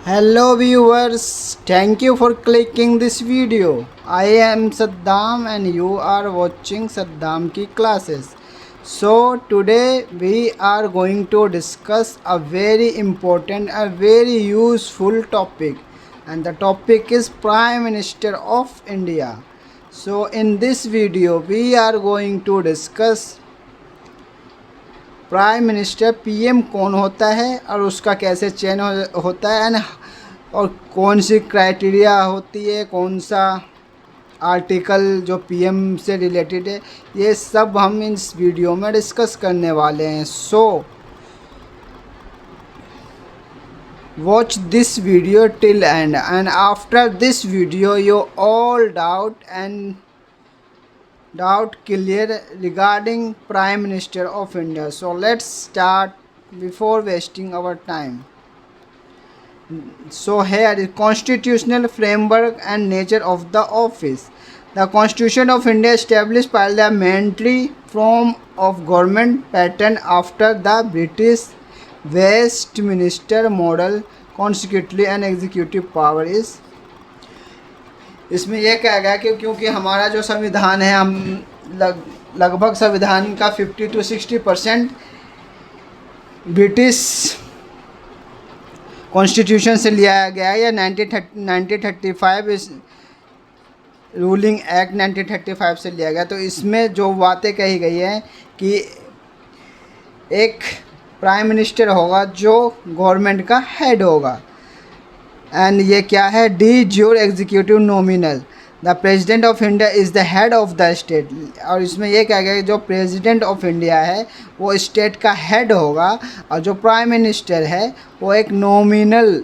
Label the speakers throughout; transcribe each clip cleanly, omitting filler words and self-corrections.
Speaker 1: Hello viewers, thank you for clicking this video. I am Saddam and you are watching Saddam ki classes. So today we are going to discuss a very important, a very useful topic, and the topic is Prime Minister of India. So in this video we are going to discuss prime minister PM कौन होता है और उसका कैसे चयन होता है and और कौन सी क्राइटेरिया होती है, कौन सा आर्टिकल जो पीएम से रिलेटेड है, ये सब हम इस वीडियो में डिस्कस करने वाले हैं. So watch this video till and after this video your all doubt clear regarding Prime Minister of India. So let's start before wasting our time. So here is constitutional framework and nature of the office. The Constitution of India established parliamentary form of government pattern after the British Westminster model. Consequently an executive power is. इसमें यह कहा गया कि क्योंकि हमारा जो संविधान है, हम लगभग संविधान का 50 to 60% ब्रिटिश कॉन्स्टिट्यूशन से लिया गया है, या 1935 इस रूलिंग एक्ट 1935 से लिया गया. तो इसमें जो बातें कही गई हैं कि एक प्राइम मिनिस्टर होगा जो गवर्नमेंट का हेड होगा, एंड ये क्या है, D jure executive nominal. The president of India is the head of the state. और इसमें ये कहा गया कि जो प्रेसिडेंट ऑफ इंडिया है वो स्टेट का हेड होगा, और जो प्राइम मिनिस्टर है वो एक नॉमिनल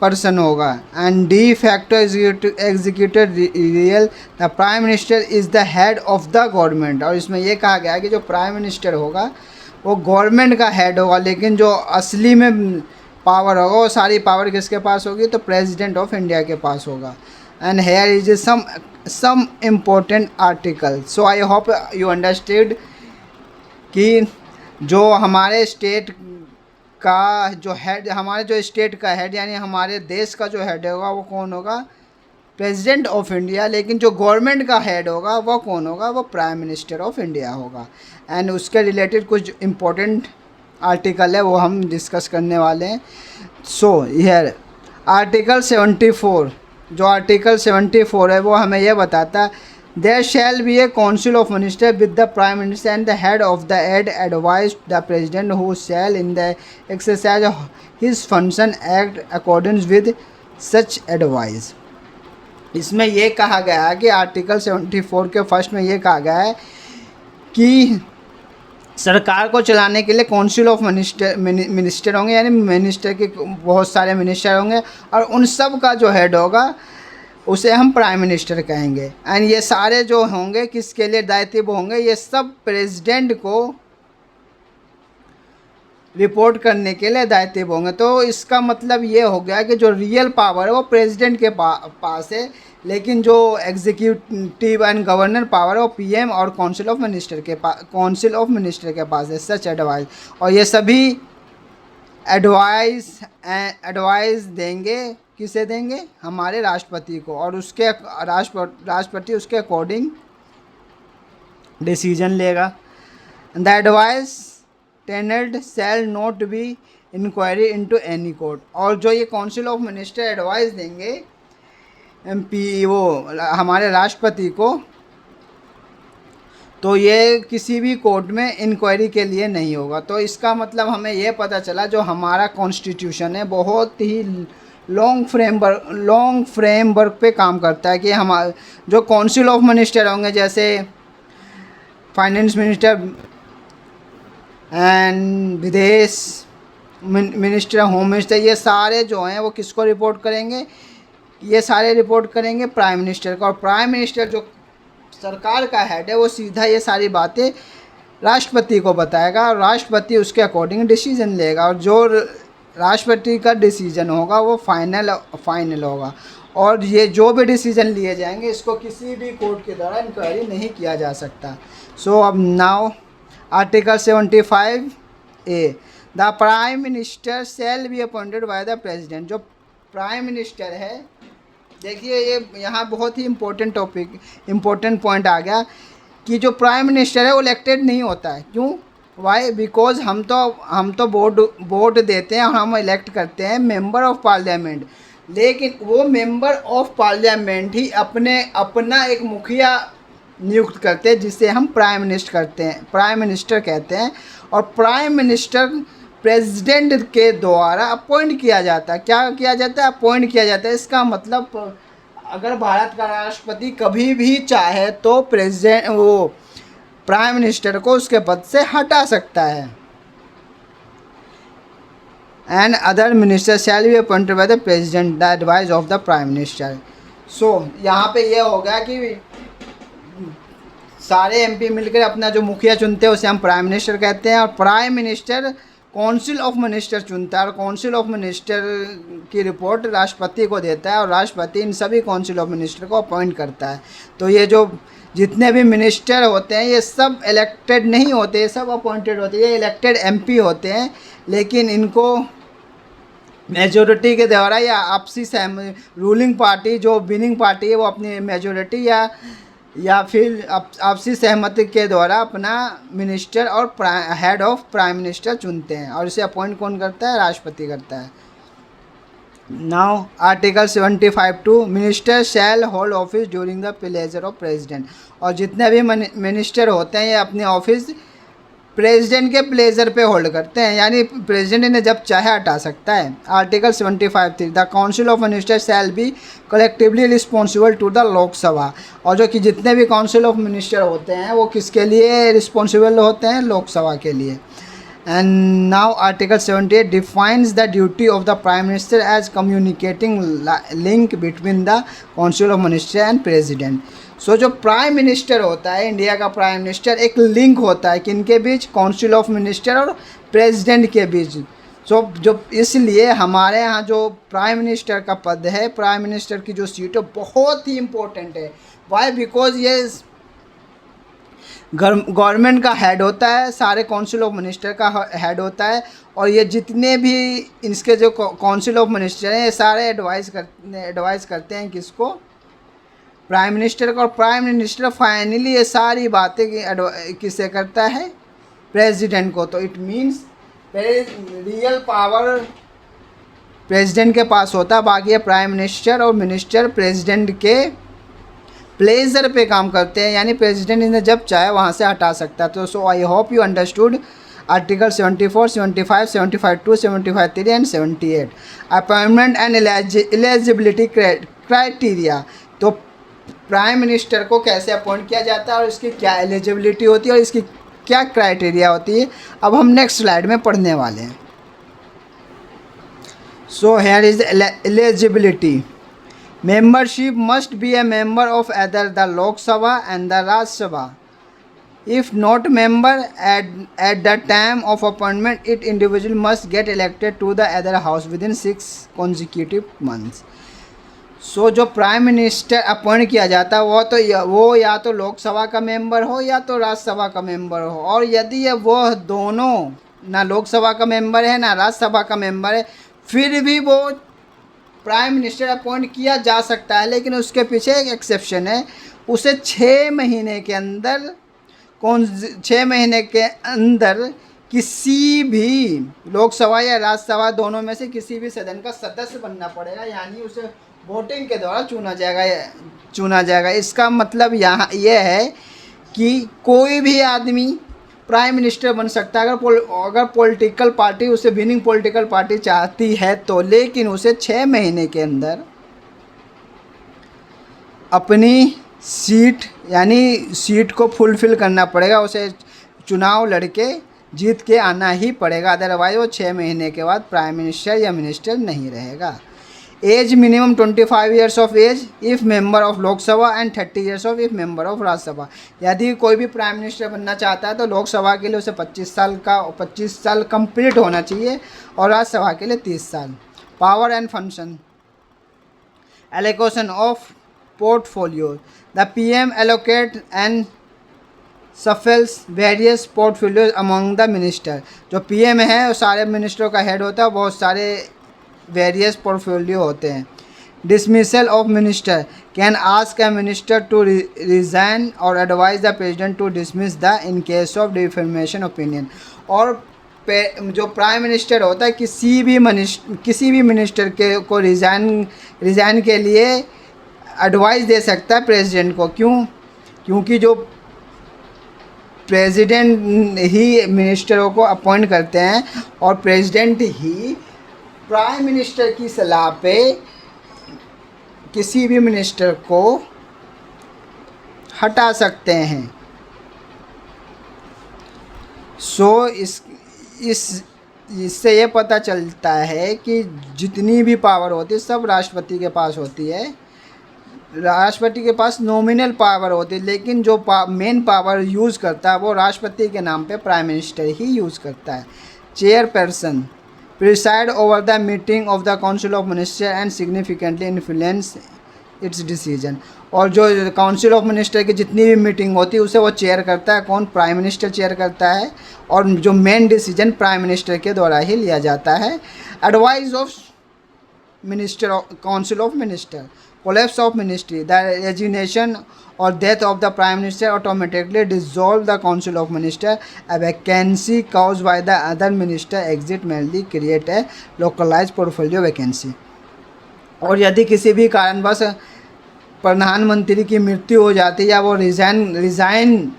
Speaker 1: पर्सन होगा. And de facto executive real. The prime minister is the head of the government. और इसमें यह कहा गया है कि जो प्राइम मिनिस्टर होगा वो गवर्नमेंट का हेड होगा, लेकिन जो असली में पावर होगा वो सारी पावर किसके पास होगी, तो प्रेसिडेंट ऑफ इंडिया के पास होगा. And here is some important article. So I hope you understood कि जो हमारे स्टेट का जो हेड, हमारे जो स्टेट का हेड यानी हमारे देश का जो हेड होगा वो कौन होगा, प्रेसिडेंट ऑफ इंडिया. लेकिन जो गवर्नमेंट का हेड होगा वो कौन होगा, वो प्राइम मिनिस्टर ऑफ इंडिया होगा. एंड उसके रिलेटेड कुछ इम्पोर्टेंट आर्टिकल है वो हम डिस्कस करने वाले हैं. सो हियर आर्टिकल 74, जो आर्टिकल 74 है वो हमें यह बताता है, there shall be a council of minister with the prime minister and the head of the aid advise the president who shall in the exercise his function act according with such advise. इसमें यह कहा गया है कि article 74 के first में ये कहा गया है कि सरकार को चलाने के लिए काउंसिल ऑफ मिनिस्टर होंगे, यानी मिनिस्टर के बहुत सारे मिनिस्टर होंगे, और उन सब का जो हेड होगा उसे हम प्राइम मिनिस्टर कहेंगे. एंड ये सारे जो होंगे किसके लिए दायित्व होंगे, ये सब प्रेसिडेंट को रिपोर्ट करने के लिए दायित्व होंगे. तो इसका मतलब ये हो गया कि जो रियल पावर है वो प्रेसिडेंट के पास है, लेकिन जो एग्जीक्यूटिव एंड गवर्नर पावर है वो पीएम और काउंसिल ऑफ मिनिस्टर के पास है. सच एडवाइस. और ये सभी एडवाइस देंगे, किसे देंगे, हमारे राष्ट्रपति को, और उसके राष्ट्रपति उसके अकॉर्डिंग डिसीजन लेगा. The advice tendered shall not be inquiry into any court. और जो ये काउंसिल ऑफ मिनिस्टर एडवाइस देंगे एमपी वो हमारे राष्ट्रपति को, तो ये किसी भी कोर्ट में इंक्वायरी के लिए नहीं होगा. तो इसका मतलब हमें ये पता चला जो हमारा कॉन्स्टिट्यूशन है बहुत ही लॉन्ग फ्रेमवर्क पे काम करता है कि हम जो काउंसिल ऑफ मिनिस्टर होंगे, जैसे फाइनेंस मिनिस्टर एंड विदेश मिनिस्टर, होम मिनिस्टर, ये सारे जो हैं वो किसको रिपोर्ट करेंगे, ये सारे रिपोर्ट करेंगे प्राइम मिनिस्टर को. और प्राइम मिनिस्टर जो सरकार का हेड है वो सीधा ये सारी बातें राष्ट्रपति को बताएगा, और राष्ट्रपति उसके अकॉर्डिंग डिसीजन लेगा, और जो राष्ट्रपति का डिसीजन होगा वो फाइनल होगा. और ये जो भी डिसीजन लिए जाएंगे इसको किसी भी कोर्ट के द्वारा इंक्वायरी नहीं किया जा सकता. सो अब now article 75 A the prime minister shall be appointed by the president. जो प्राइम मिनिस्टर है, देखिए ये यहाँ बहुत ही इम्पोर्टेंट पॉइंट आ गया कि जो प्राइम मिनिस्टर है वो इलेक्टेड नहीं होता है। क्यों? वाई? बिकॉज हम तो वोट देते हैं और हम इलेक्ट करते हैं मेंबर ऑफ पार्लियामेंट, लेकिन वो मेंबर ऑफ पार्लियामेंट ही अपना एक मुखिया नियुक्त करते हैं जिसे हम प्राइम मिनिस्टर कहते हैं। और प्राइम मिनिस्टर प्रेसिडेंट के द्वारा अपॉइंट किया जाता है। क्या किया जाता है? अपॉइंट किया जाता है। इसका मतलब अगर भारत का राष्ट्रपति कभी भी चाहे तो प्राइम मिनिस्टर को उसके पद से हटा सकता है। And other minister shall be appointed by the president the advice of the prime minister. So यहाँ पे ये हो गया कि सारे एमपी मिलकर अपना जो मुखिया चुनते हैं उसे हम प्राइम मिनिस्टर कहते हैं, और prime minister council of minister चुनता है, और काउंसिल ऑफ मिनिस्टर की रिपोर्ट राष्ट्रपति को देता है, और राष्ट्रपति इन सभी काउंसिल ऑफ मिनिस्टर को अपॉइंट करता है। तो ये जो जितने भी मिनिस्टर होते हैं ये सब इलेक्टेड नहीं होते, ये सब अपॉइंटेड होते हैं। ये इलेक्टेड एमपी होते हैं, लेकिन इनको मेजोरिटी के द्वारा या आपसी रूलिंग पार्टी जो विनिंग पार्टी है वो अपनी मेजोरिटी या फिर आपसी सहमति के द्वारा अपना मिनिस्टर और हेड ऑफ प्राइम मिनिस्टर चुनते हैं, और इसे अपॉइंट कौन करता है? राष्ट्रपति करता है। Now article 75(2) minister shall hold office during the pleasure of president. और जितने भी मिनिस्टर होते हैं ये अपने ऑफिस प्रेसिडेंट के प्लेजर पे होल्ड करते हैं, यानी प्रेसिडेंट इन्हें जब चाहे हटा सकता है। Article 75(3) the council of minister shall be collectively responsible to the Lok Sabha. और जो कि जितने भी काउंसिल ऑफ मिनिस्टर होते हैं वो किसके लिए रिस्पॉन्सिबल होते हैं? लोकसभा के लिए। And now article 78 defines the duty of the prime minister as communicating link between the council of minister and president. सो जो प्राइम मिनिस्टर होता है, इंडिया का प्राइम मिनिस्टर, एक लिंक होता है किनके बीच? काउंसिल ऑफ मिनिस्टर और प्रेसिडेंट के बीच। सो जो इसलिए हमारे यहाँ जो प्राइम मिनिस्टर का पद है, प्राइम मिनिस्टर की जो सीट है बहुत ही इम्पोर्टेंट है। वाई? बिकॉज ये गवर्नमेंट का हेड होता है, सारे काउंसिल ऑफ मिनिस्टर का हेड होता है, और ये जितने भी इसके जो काउंसिल ऑफ मिनिस्टर हैं ये सारे एडवाइस करते हैं किसको? प्राइम मिनिस्टर को। और प्राइम मिनिस्टर फाइनली ये सारी बातें किससे करता है? प्रेसिडेंट को। तो it means real power president के पास होता है, बाकी ये प्राइम मिनिस्टर और मिनिस्टर प्रेसिडेंट के प्लेजर पे काम करते हैं, यानी प्रेसिडेंट इन्हें जब चाहे वहाँ से हटा सकता है। तो so I hope you understood article 74, 75, 75(2), 75(3) and 78 appointment and eligibility criteria. तो प्राइम मिनिस्टर को कैसे अपॉइंट किया जाता है और इसकी क्या एलिजिबिलिटी होती है और इसकी क्या क्राइटेरिया होती है, अब हम नेक्स्ट स्लाइड में पढ़ने वाले हैं। So here is eligibility. Membership must be a member of either the Lok Sabha and the Raj Sabha. If not member at the time of appointment, it individual must get elected to the other house within 6 consecutive months. So जो prime minister appoint किया जाता है वो या तो लोकसभा का member हो या तो राज्यसभा का मेंबर हो, और यदि वो दोनों ना लोकसभा का मेंबर है ना राज्यसभा का मेंबर है फिर भी वो प्राइम मिनिस्टर अपॉइंट किया जा सकता है, लेकिन उसके पीछे एक एक्सेप्शन है। उसे 6 महीने के अंदर किसी भी लोकसभा या राज्यसभा दोनों में से किसी भी सदन का सदस्य बनना पड़ेगा, यानी उसे वोटिंग के द्वारा चुना जाएगा। इसका मतलब यहाँ यह है कि कोई भी आदमी प्राइम मिनिस्टर बन सकता है अगर पॉलिटिकल पार्टी उसे विनिंग पॉलिटिकल पार्टी चाहती है तो, लेकिन उसे 6 महीने के अंदर अपनी सीट को फुलफिल करना पड़ेगा, उसे चुनाव लड़के जीत के आना ही पड़ेगा, अदरवाइज वो 6 महीने के बाद प्राइम मिनिस्टर या मिनिस्टर नहीं रहेगा। As minimum 25 years of as if member of Lok Sabha and 30 years of if member of Rajya Sabha. यदि कोई भी प्राइम मिनिस्टर बनना चाहता है तो लोकसभा के लिए उसे 25 साल कंप्लीट होना चाहिए और राज्यसभा के लिए 30 साल। Power and function. Allocation of portfolio. The PM allocate and shuffles various portfolios among the minister. जो पीएम है वो सारे मिनिस्टरों का हेड होता है, बहुत सारे वेरियस पोर्टफोलियो होते हैं। Dismissal of minister can ask a minister to resign और advise the president to dismiss the in case of defamation opinion. और जो प्राइम मिनिस्टर होता है किसी भी मिनिस्टर के को रिज़ाइन के लिए एडवाइस दे सकता है प्रेसिडेंट को। क्यों? क्योंकि जो प्रेसिडेंट ही मिनिस्टरों को अपॉइंट करते हैं और प्रेसिडेंट ही प्राइम मिनिस्टर की सलाह पे किसी भी मिनिस्टर को हटा सकते हैं। इससे ये पता चलता है कि जितनी भी पावर होती है सब राष्ट्रपति के पास होती है। राष्ट्रपति के पास नॉमिनल पावर होती है, लेकिन जो मेन पावर यूज़ करता है वो राष्ट्रपति के नाम पे प्राइम मिनिस्टर ही यूज़ करता है। Chairperson preside over the meeting of the council of minister and significantly influence it's decision. और जो काउंसिल ऑफ मिनिस्टर की जितनी भी मीटिंग होती है उसे वो चेयर करता है। कौन? प्राइम मिनिस्टर चेयर करता है, और जो मेन डिसीजन प्राइम मिनिस्टर के द्वारा ही लिया जाता है। Advice of minister, council of minister, collapse of ministry, the resignation और death of the prime minister automatically dissolve the council of minister. A vacancy caused by the other minister exit mainly create a localize portfolio vacancy. और यदि किसी भी कारणवश प्रधानमंत्री की मृत्यु हो जाती है या वो रिज़ाइन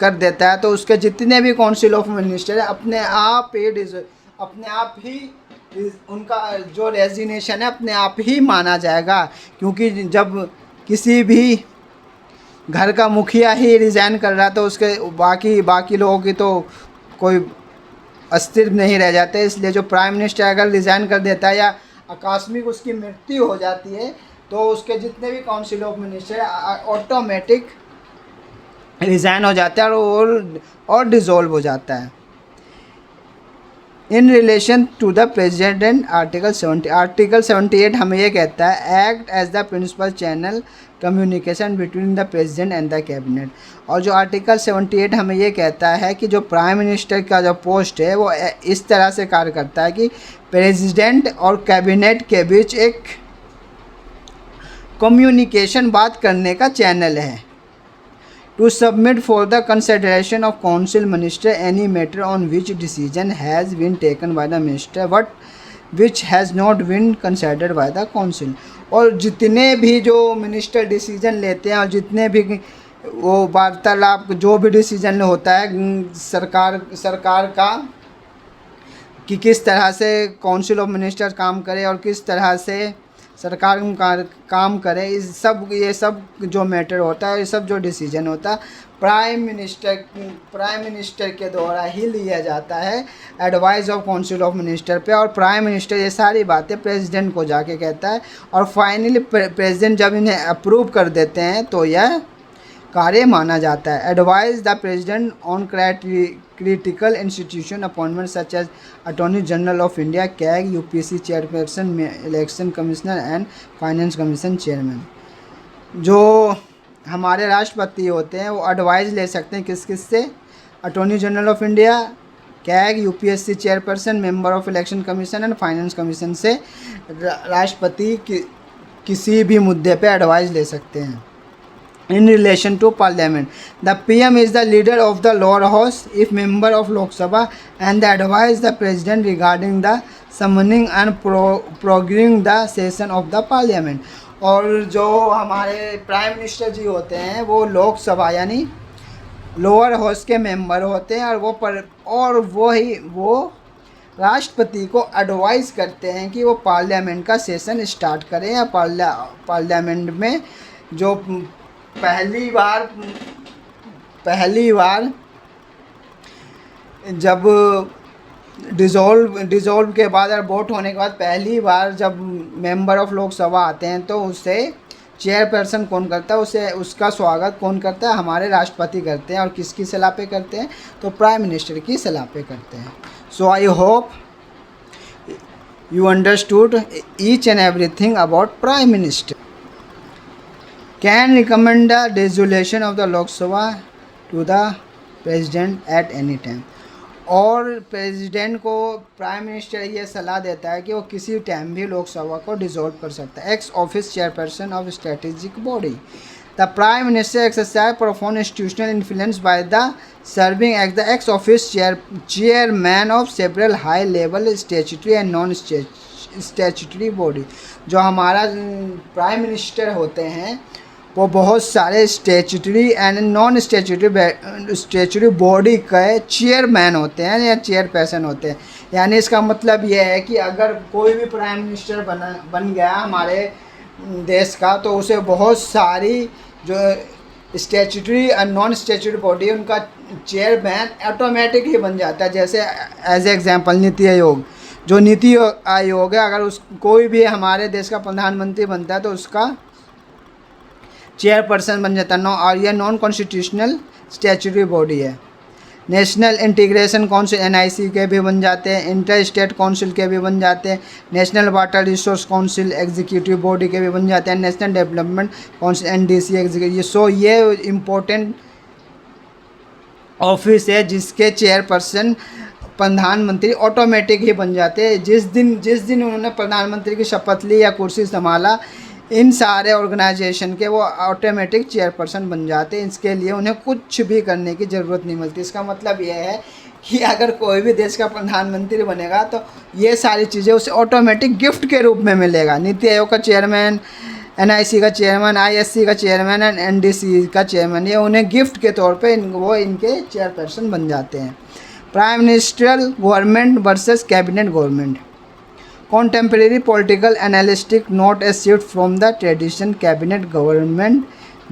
Speaker 1: कर देता है तो उसके जितने भी काउंसिल ऑफ मिनिस्टर है अपने आप ही उनका जो रेजिग्नेशन है अपने आप ही माना जाएगा। क्योंकि जब किसी भी घर का मुखिया ही रिज़ाइन कर रहा तो उसके बाकी लोगों की तो कोई अस्तित्व नहीं रह जाते। इसलिए जो प्राइम मिनिस्टर अगर रिज़ाइन कर देता है या आकस्मिक उसकी मृत्यु हो जाती है तो उसके जितने भी council of minister automatic resign हो जाता है और डिज़ोल्व हो जाता है। In relation to the president article 78 हमें ये कहता है act as the principal channel communication between the president and the cabinet. और जो आर्टिकल 78 हमें ये कहता है कि जो प्राइम मिनिस्टर का जो पोस्ट है वो इस तरह से कार्य करता है कि प्रेसिडेंट और कैबिनेट के बीच एक कम्युनिकेशन बात करने का चैनल है। To submit for the consideration of council minister any matter on which decision has been taken by the minister but which has not been considered by the council. और जितने भी जो मिनिस्टर डिसीजन लेते हैं और जितने भी वो वार्तालाप जो भी डिसीजन होता है सरकार का कि किस तरह से काउंसिल ऑफ मिनिस्टर काम करे और किस तरह से सरकार काम करे, ये सब जो मैटर होता है, ये सब जो डिसीजन होता है प्राइम मिनिस्टर के द्वारा ही लिया जाता है advice of council of minister पे। और प्राइम मिनिस्टर ये सारी बातें प्रेसिडेंट को जाके कहता है और फाइनली प्रेसिडेंट जब इन्हें अप्रूव कर देते हैं तो यह कार्य माना जाता है। Advise the president on critical institution appointment such as attorney general of India, CAG, UPSC chairperson, election commissioner and finance commission chairman. जो हमारे राष्ट्रपति होते हैं वो एडवाइस ले सकते हैं किस से? Attorney general of India, CAG, UPSC chairperson, member of election commission and finance commission से राष्ट्रपति किसी भी मुद्दे पे एडवाइस ले सकते हैं। In relation to Parliament, the PM is the leader of the lower house if member of Lok Sabha and the advise the President regarding the summoning and proroguing the session of the Parliament। और जो हमारे prime minister जी होते हैं वो लोकसभा यानी lower house के member होते हैं और वो राष्ट्रपति को एडवाइस करते हैं कि वो पार्लियामेंट का सेशन स्टार्ट करें या पार्लियामेंट में जो पहली बार जब डिज़ोल्व के बाद और वोट होने के बाद पहली बार जब मेंबर ऑफ लोकसभा आते हैं तो उससे चेयरपर्सन कौन करता है, उसका स्वागत कौन करता है? हमारे राष्ट्रपति करते हैं। और किसकी सलाह पे करते हैं? तो प्राइम मिनिस्टर की सलाह पे करते हैं। So I hope you understood each and everything about prime minister. Can recommend the dissolution of the Lok Sabha to the president at any time. और प्रेसिडेंट को प्राइम मिनिस्टर ये सलाह देता है कि वो किसी टाइम भी लोकसभा को डिसॉल्व कर सकता है। Ex office chairperson of strategic body, the prime minister exercise perform institutional influence by the serving as the ex office chairman of several high level statutory and non statutory body. जो हमारा prime minister होते हैं वो बहुत सारे statutory and non statutory body के chairman होते हैं या चेयरपर्सन होते हैं। यानी इसका मतलब ये है कि अगर कोई भी प्राइम मिनिस्टर बन गया हमारे देश का, तो उसे बहुत सारी जो स्टैट्यूटरी और नॉन स्टैट्यूटरी बॉडी उनका चेयरमैन ऑटोमेटिक ही बन जाता है। जैसे एज एग्जांपल नीति आयोग, जो नीति आयोग है, अगर उस कोई भी हमारे देश का प्रधानमंत्री बनता है तो उसका चेयरपर्सन बन जाता है। और यह नॉन कॉन्स्टिट्यूशनल स्टैट्यूटरी बॉडी है। नेशनल इंटीग्रेशन काउंसिल NIC के भी बन जाते हैं, इंटर स्टेट काउंसिल के भी बन जाते हैं, national water resource council executive body के भी बन जाते हैं, national development council NDC executive. So ये इम्पोर्टेंट ऑफिस है जिसके चेयरपर्सन प्रधानमंत्री ऑटोमेटिक ही बन जाते हैं। जिस दिन उन्होंने प्रधानमंत्री की शपथ ली या कुर्सी संभाला, इन सारे ऑर्गेनाइजेशन के वो ऑटोमेटिक चेयरपर्सन बन जाते हैं। इसके लिए उन्हें कुछ भी करने की ज़रूरत नहीं मिलती। इसका मतलब ये है कि अगर कोई भी देश का प्रधानमंत्री बनेगा तो ये सारी चीज़ें उसे ऑटोमेटिक गिफ्ट के रूप में मिलेगा। नीति आयोग का चेयरमैन, NIC का चेयरमैन, ISC का चेयरमैन एंड NDC का चेयरमैन, ये उन्हें गिफ्ट के तौर पे वो इनके चेयरपर्सन बन जाते हैं। Prime ministerial government versus cabinet government. Contemporary political analysts note a shift from the traditional cabinet government,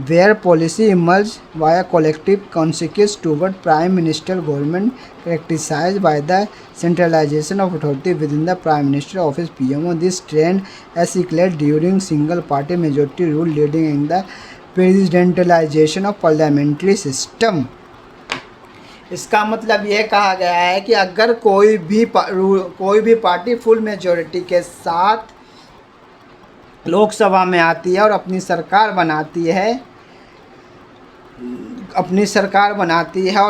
Speaker 1: where policy emerged via collective consensus, toward prime ministerial government characterized by the centralization of authority within the prime minister office (PMO). This trend escalated during single-party majority rule, leading in the presidentialization of parliamentary system. इसका मतलब ये कहा गया है कि अगर कोई भी पार्टी फुल मेजॉरिटी के साथ लोकसभा में आती है और अपनी सरकार बनाती है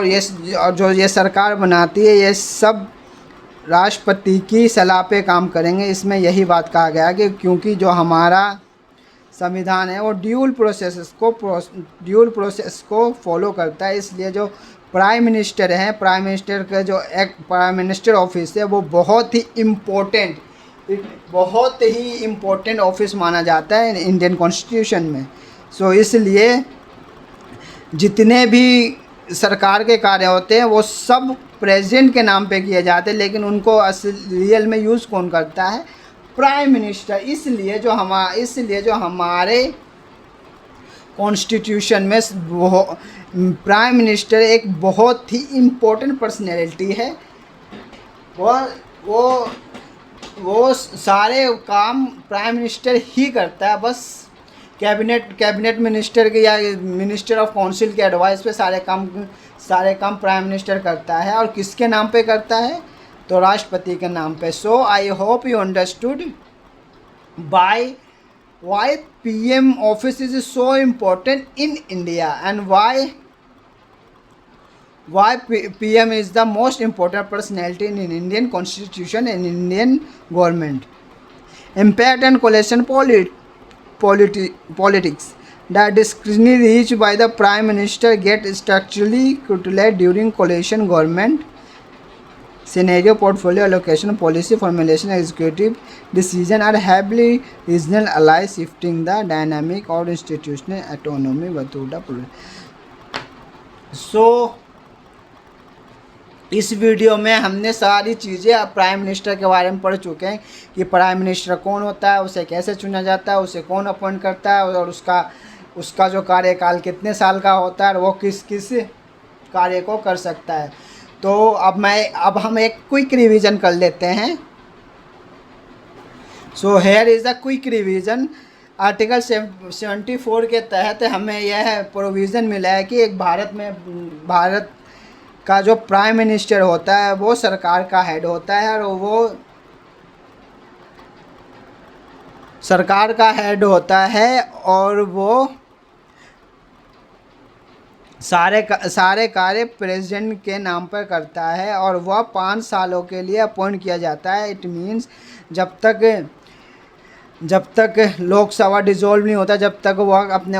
Speaker 1: और जो ये सरकार बनाती है ये सब राष्ट्रपति की सलाह पे काम करेंगे। इसमें यही बात कहा गया कि क्योंकि जो हमारा संविधान है वो ड्यूल प्रोसेस को फॉलो करता है, इसलिए जो प्राइम मिनिस्टर हैं, प्राइम मिनिस्टर का जो एक प्राइम मिनिस्टर ऑफिस है वो बहुत ही इम्पोर्टेंट ऑफिस माना जाता है इंडियन कॉन्स्टिट्यूशन में। सो इसलिए जितने भी सरकार के कार्य होते हैं वो सब प्रेसिडेंट के नाम पे किए जाते हैं, लेकिन उनको रियल में यूज़ कौन करता है? Prime minister. इसलिए जो हमारे कॉन्स्टिट्यूशन में प्राइम मिनिस्टर एक बहुत ही इम्पोर्टेंट पर्सनैलिटी है। वो सारे काम प्राइम मिनिस्टर ही करता है। बस कैबिनेट मिनिस्टर के या मिनिस्टर ऑफ काउंसिल के एडवाइस पे सारे काम प्राइम मिनिस्टर करता है। और किसके नाम पे करता है? तो राष्ट्रपति के नाम पे। So I hope you understood why PM office is so important in India and why PM is the most important personality in Indian constitution and Indian government. Impact and coalition politics. The discretion reached by the prime minister get structurally utilized during coalition government scenario. Portfolio allocation, policy formulation, executive decision are heavily regional allies, shifting the dynamic or institutional autonomy without the So इस video में हमने सारी चीज़ें prime minister के बारे में पढ़ चुके हैं कि प्राइम मिनिस्टर कौन होता है, उसे कैसे चुना जाता है, उसे कौन अपॉइंट करता है और उसका जो कार्यकाल कितने साल का होता है और वो किस किस कार्य को कर सकता है। तो अब हम एक क्विक रिवीजन कर लेते हैं। So here is a quick revision. Article 74 के तहत हमें यह प्रोविज़न मिला है कि एक भारत का जो प्राइम मिनिस्टर होता है वो सरकार का हेड होता है और वो सरकार का हेड होता है और वो सारे कार्य प्रेसिडेंट के नाम पर करता है और वह 5 सालों के लिए अपॉइंट किया जाता है। इट मीन्स जब तक लोकसभा डिसॉल्व नहीं होता, जब तक वह अपने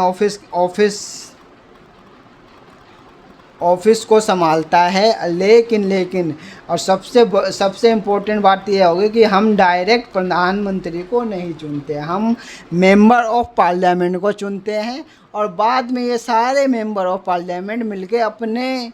Speaker 1: ऑफिस को संभालता है। लेकिन और सबसे इम्पोर्टेंट बात यह होगी कि हम डायरेक्ट प्रधानमंत्री को नहीं चुनते, हम मेंबर ऑफ पार्लियामेंट को चुनते हैं और बाद में ये सारे मेंबर ऑफ पार्लियामेंट मिलके अपने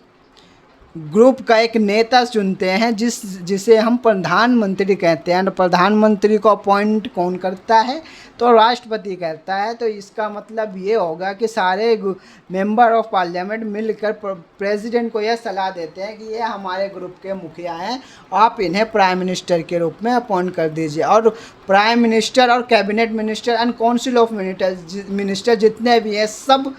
Speaker 1: ग्रुप का एक नेता चुनते हैं जिसे हम प्रधानमंत्री कहते हैं। और प्रधानमंत्री को अपॉइंट कौन करता है? तो राष्ट्रपति करता है। तो इसका मतलब ये होगा कि सारे मेंबर ऑफ पार्लियामेंट मिलकर प्रेसिडेंट को यह सलाह देते हैं कि ये हमारे ग्रुप के मुखिया हैं, आप इन्हें प्राइम मिनिस्टर के रूप में अपॉइंट कर दीजिए। और प्राइम मिनिस्टर और cabinet minister and council of minister जितने भी हैं सब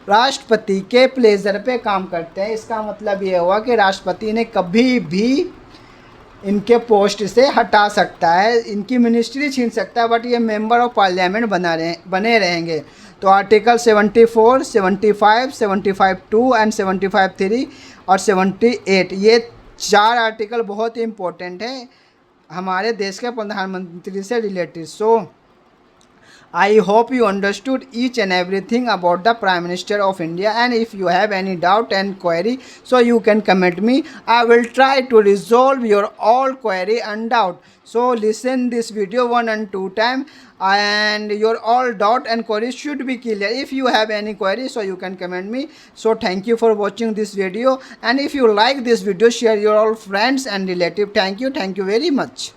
Speaker 1: राष्ट्रपति के प्लेजर पे काम करते हैं। इसका मतलब ये हुआ कि राष्ट्रपति ने कभी भी इनके पोस्ट से हटा सकता है, इनकी मिनिस्ट्री छीन सकता है, बट ये मेंबर ऑफ पार्लियामेंट बने रहेंगे। तो आर्टिकल 74, 75, 75(2) एंड 75(3) और 78 ये 4 आर्टिकल बहुत ही इम्पोर्टेंट है हमारे देश के प्रधानमंत्री से related. So I hope you understood each and everything about the Prime Minister of India, and if you have any doubt and query, so you can comment me. I will try to resolve your all query and doubt. So listen this video 1 and 2 time and your all doubt and queries should be clear. If you have any query, so you can comment me. So thank you for watching this video, and if you like this video, share your all friends and relative. Thank you very much.